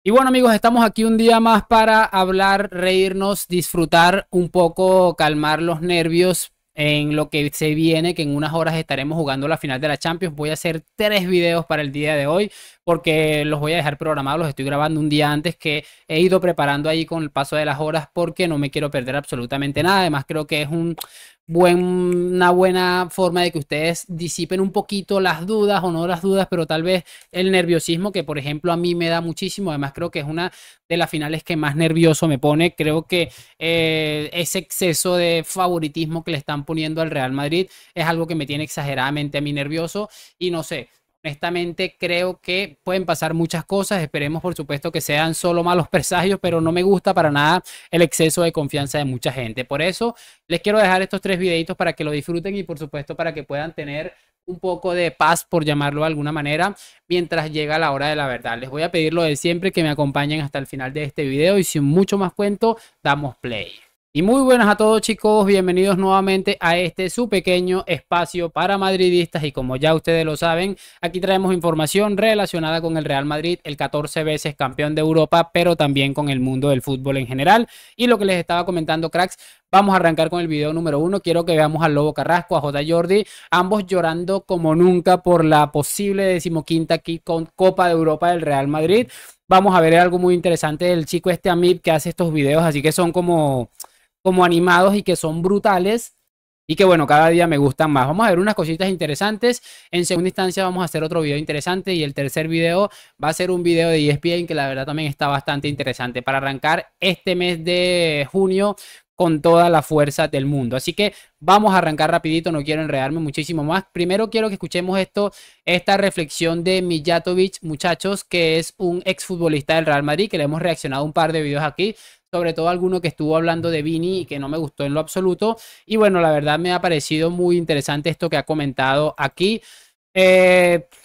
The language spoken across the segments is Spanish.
Y bueno, amigos, estamos aquí un día más para hablar, reírnos, disfrutar un poco, calmar los nervios en lo que se viene, que en unas horas estaremos jugando la final de la Champions. Voy a hacer 3 videos para el día de hoy porque los voy a dejar programados, los estoy grabando un día antes, que he ido preparando ahí con el paso de las horas porque no me quiero perder absolutamente nada. Además, creo que es una buena forma de que ustedes disipen un poquito las dudas, o no las dudas, pero tal vez el nerviosismo, que por ejemplo a mí me da muchísimo. Además, creo que es una de las finales que más nervioso me pone. Creo que ese exceso de favoritismo que le están poniendo al Real Madrid es algo que me tiene exageradamente a mí nervioso. Y no sé, honestamente creo que pueden pasar muchas cosas. Esperemos por supuesto que sean solo malos presagios, pero no me gusta para nada el exceso de confianza de mucha gente. Por eso les quiero dejar estos 3 videitos para que lo disfruten y por supuesto para que puedan tener un poco de paz, por llamarlo de alguna manera, mientras llega la hora de la verdad. Les voy a pedir lo de siempre, que me acompañen hasta el final de este video, y sin mucho más cuento, damos play. Y muy buenas a todos, chicos, bienvenidos nuevamente a este su pequeño espacio para madridistas. Y como ya ustedes lo saben, aquí traemos información relacionada con el Real Madrid, el 14 veces campeón de Europa, pero también con el mundo del fútbol en general. Y lo que les estaba comentando, cracks, vamos a arrancar con el video número 1. Quiero que veamos al Lobo Carrasco, a J. Jordi, ambos llorando como nunca por la posible 15ª Copa de Europa del Real Madrid. Vamos a ver algo muy interesante del chico este Amib, que hace estos videos, así que son como animados y que son brutales y que bueno, cada día me gustan más. Vamos a ver unas cositas interesantes. En segunda instancia vamos a hacer otro video interesante, y el tercer video va a ser un video de ESPN que la verdad también está bastante interesante para arrancar este mes de junio con toda la fuerza del mundo. Así que vamos a arrancar rapidito, no quiero enredarme muchísimo más. Primero quiero que escuchemos esta reflexión de Mijatovic, muchachos, que es un exfutbolista del Real Madrid, que le hemos reaccionado un par de videos aquí, sobre todo alguno que estuvo hablando de Vini y que no me gustó en lo absoluto. Y bueno, la verdad me ha parecido muy interesante esto que ha comentado aquí.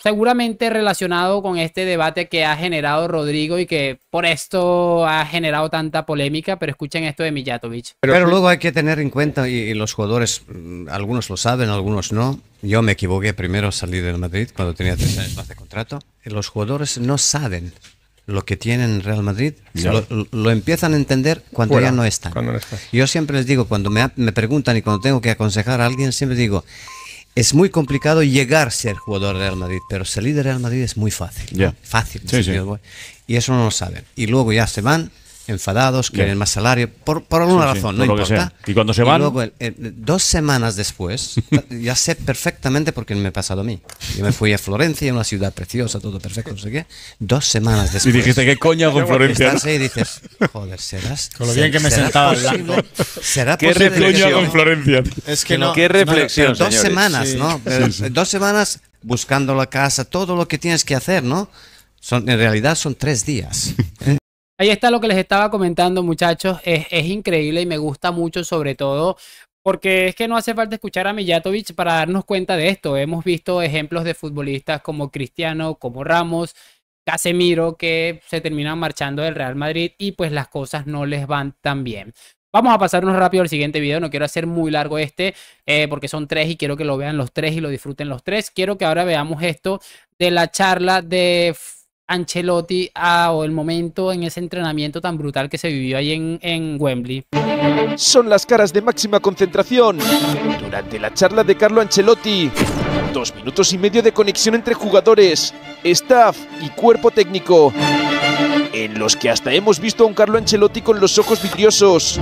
Seguramente relacionado con este debate que ha generado Rodrigo y que por esto ha generado tanta polémica, pero escuchen esto de Mijatovic. Pero luego hay que tener en cuenta, y los jugadores, algunos lo saben, algunos no. Yo me equivoqué primero, salí del Madrid cuando tenía 3 años más de contrato. Los jugadores no saben lo que tienen Real Madrid, lo empiezan a entender cuando ya no están. Yo siempre les digo, cuando me preguntan y cuando tengo que aconsejar a alguien, siempre digo, es muy complicado llegar a ser jugador de Real Madrid, pero salir de Real Madrid es muy fácil. ¿No? Fácil. Sí, sí. Y eso no lo saben. Y luego ya se van enfadados, quieren más salario, por alguna razón, no importa. Y cuando se van... luego, 2 semanas después, ya sé perfectamente por qué me ha pasado a mí. Yo me fui a Florencia, una ciudad preciosa, todo perfecto, no sé qué. 2 semanas después... Y dijiste, ¿qué coña con Florencia? Estás ahí y dices, joder, ¿serás? Con lo bien que me sentaba al blanco. ¿Será ¿Qué posible? reflexión con Florencia? Es que no... ¿Qué reflexión, pero 2 semanas, sí. ¿no? Pero 2 semanas buscando la casa, todo lo que tienes que hacer, ¿no? En realidad son 3 días. Ahí está lo que les estaba comentando, muchachos. Es increíble y me gusta mucho, sobre todo porque es que no hace falta escuchar a Mijatovic para darnos cuenta de esto. Hemos visto ejemplos de futbolistas como Cristiano, como Ramos, Casemiro, que se terminan marchando del Real Madrid y pues las cosas no les van tan bien. Vamos a pasarnos rápido al siguiente video. No quiero hacer muy largo porque son 3 y quiero que lo vean los 3 y lo disfruten los 3. Quiero que ahora veamos esto de la charla de Ancelotti o el momento en ese entrenamiento tan brutal que se vivió ahí en Wembley. Son las caras de máxima concentración durante la charla de Carlo Ancelotti. 2 minutos y medio de conexión entre jugadores, staff y cuerpo técnico, en los que hasta hemos visto a un Carlo Ancelotti con los ojos vidriosos.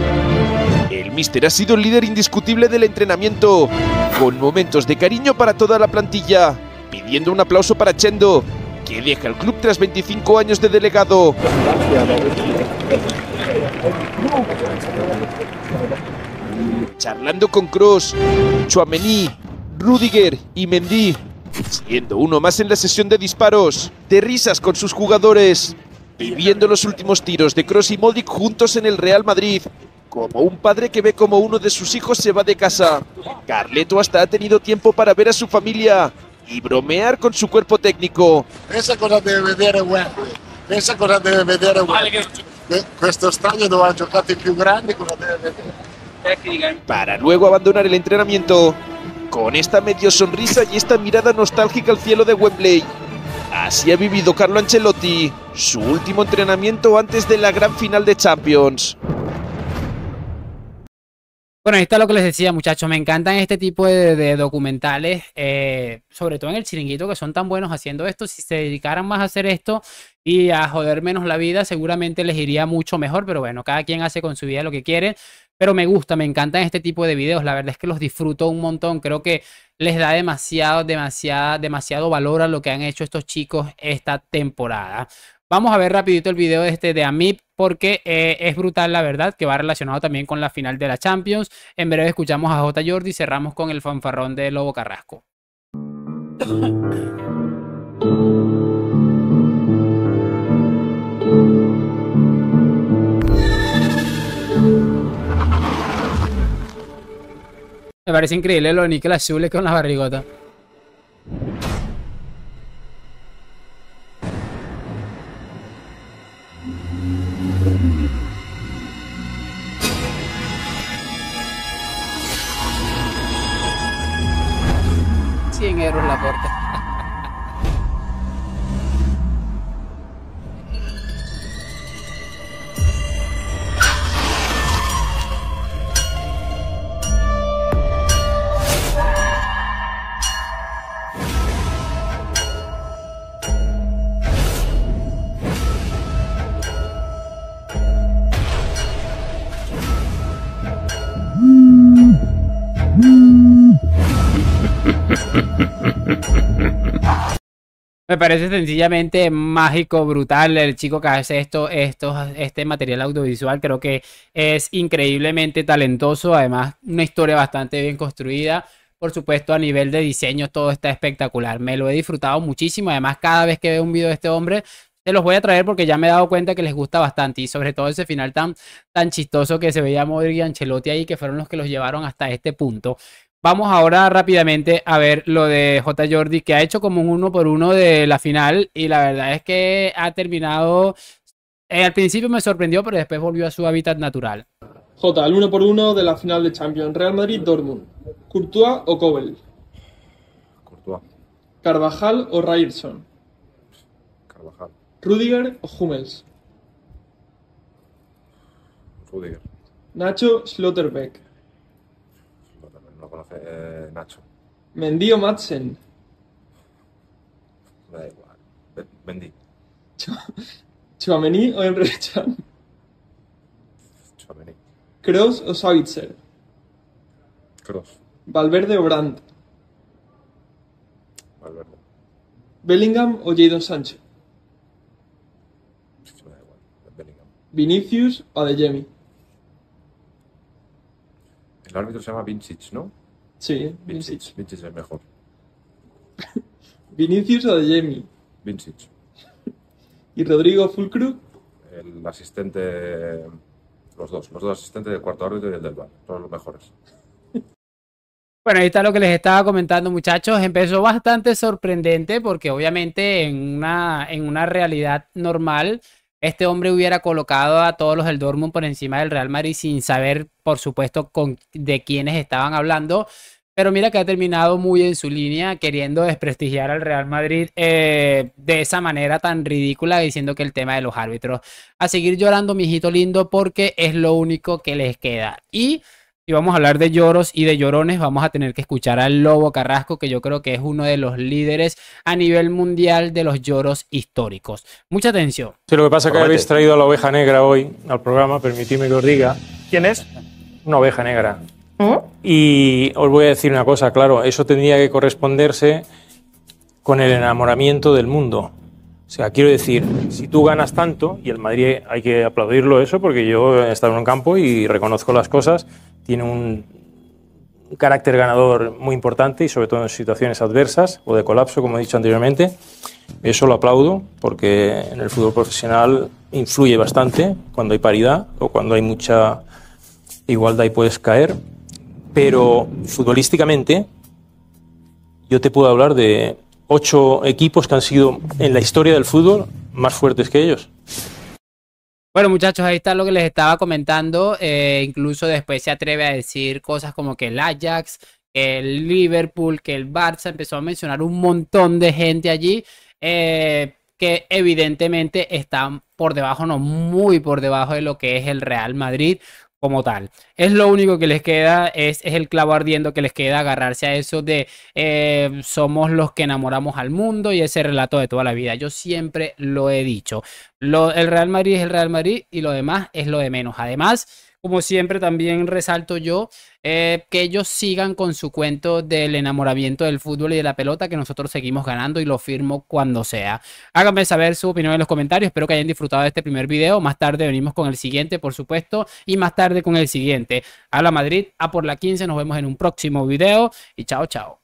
El míster ha sido el líder indiscutible del entrenamiento, con momentos de cariño para toda la plantilla, pidiendo un aplauso para Chendo, que deja el club tras 25 años de delegado. Charlando con Kroos, Tchouaméni, Rudiger y Mendy, siendo uno más en la sesión de disparos, de risas con sus jugadores, viviendo los últimos tiros de Kroos y Modric juntos en el Real Madrid, como un padre que ve como uno de sus hijos se va de casa. Carleto hasta ha tenido tiempo para ver a su familia y bromear con su cuerpo técnico. Pensa cosa deve vedere Wembley, pensa cosa deve vedere Wembley. Questo stadio dove hanno giocato i più grandi, cosa deve vedere. Para luego abandonar el entrenamiento con esta medio sonrisa y esta mirada nostálgica al cielo de Wembley. Así ha vivido Carlo Ancelotti su último entrenamiento antes de la gran final de Champions. Bueno, ahí está lo que les decía, muchachos. Me encantan este tipo de documentales, sobre todo en el Chiringuito, que son tan buenos haciendo esto. Si se dedicaran más a hacer esto y a joder menos la vida, seguramente les iría mucho mejor. Pero bueno, cada quien hace con su vida lo que quiere. Pero me gusta, me encantan este tipo de videos. La verdad es que los disfruto un montón. Creo que les da demasiado valor a lo que han hecho estos chicos esta temporada. Vamos a ver rapidito el video de Amip porque es brutal, la verdad, que va relacionado también con la final de la Champions. En breve escuchamos a J. Jordi y cerramos con el fanfarrón de Lobo Carrasco. Me parece increíble lo de Nicolas Schule con la barrigota. €100 la puerta. Me parece sencillamente mágico, brutal. El chico que hace este material audiovisual creo que es increíblemente talentoso. Además, una historia bastante bien construida. Por supuesto, a nivel de diseño todo está espectacular. Me lo he disfrutado muchísimo. Además, cada vez que veo un video de este hombre, se los voy a traer porque ya me he dado cuenta que les gusta bastante. Y sobre todo ese final tan chistoso que se veía Modric y Ancelotti ahí, que fueron los que los llevaron hasta este punto. Vamos ahora rápidamente a ver lo de J. Jordi, que ha hecho como un 1-por-1 de la final. Y la verdad es que ha terminado... al principio me sorprendió, pero después volvió a su hábitat natural. J, el 1-por-1 de la final de Champions. Real Madrid-Dortmund. ¿Courtois o Kobel? Courtois. ¿Carvajal o Ryerson? Carvajal. ¿Rudiger o Hummels? Rudiger. ¿Nacho Schlotterbeck? No conoce Nacho. ¿Mendy o Madsen? Me da igual. Mendy. ¿Tchouaméni o Emre Can? Tchouaméni. ¿Kroos o Savitzer? Kroos. ¿Valverde o Brandt? Valverde. ¿Bellingham o Jadon Sancho? Me da igual. Bellingham. ¿Vinicius o Adeyemi? El árbitro se llama Vincic, ¿no? Sí, Vincic. Vincic es el mejor. ¿Vinicius o Adeyemi? Vincic. ¿Y Rodrigo Fulcru? El asistente... Los dos asistentes del cuarto árbitro y el del VAR. Son los mejores. Bueno, ahí está lo que les estaba comentando, muchachos. Empezó bastante sorprendente porque obviamente en una realidad normal este hombre hubiera colocado a todos los del Dortmund por encima del Real Madrid sin saber, por supuesto, de quiénes estaban hablando. Pero mira que ha terminado muy en su línea, queriendo desprestigiar al Real Madrid de esa manera tan ridícula, diciendo que el tema de los árbitros. A seguir llorando, mijito lindo, porque es lo único que les queda. Y si vamos a hablar de lloros y de llorones, vamos a tener que escuchar al Lobo Carrasco, que yo creo que es uno de los líderes a nivel mundial de los lloros históricos. Mucha atención. Sí, lo que pasa es que habéis traído a la oveja negra hoy al programa, permitidme que os diga. ¿Quién es? Una oveja negra. Y os voy a decir una cosa, claro, eso tendría que corresponderse con el enamoramiento del mundo. O sea, quiero decir, si tú ganas tanto, y el Madrid hay que aplaudirlo eso, porque yo he estado en un campo y reconozco las cosas, tiene un carácter ganador muy importante y sobre todo en situaciones adversas o de colapso, como he dicho anteriormente. Eso lo aplaudo porque en el fútbol profesional influye bastante cuando hay paridad o cuando hay mucha igualdad y puedes caer. Pero futbolísticamente yo te puedo hablar de 8 equipos que han sido en la historia del fútbol más fuertes que ellos. Bueno, muchachos, ahí está lo que les estaba comentando. Incluso después se atreve a decir cosas como que el Ajax, que el Liverpool, que el Barça. Empezó a mencionar un montón de gente allí. que evidentemente están por debajo, no muy por debajo de lo que es el Real Madrid como tal. Es lo único que les queda, es el clavo ardiendo que les queda, agarrarse a eso de somos los que enamoramos al mundo y ese relato de toda la vida. Yo siempre lo he dicho. El Real Madrid es el Real Madrid y lo demás es lo de menos. Además, como siempre también resalto yo que ellos sigan con su cuento del enamoramiento del fútbol y de la pelota, que nosotros seguimos ganando y lo firmo cuando sea. Háganme saber su opinión en los comentarios. Espero que hayan disfrutado de este primer video. Más tarde venimos con el siguiente, por supuesto, y más tarde con el siguiente. A la Madrid, a por la 15. Nos vemos en un próximo video y chao, chao.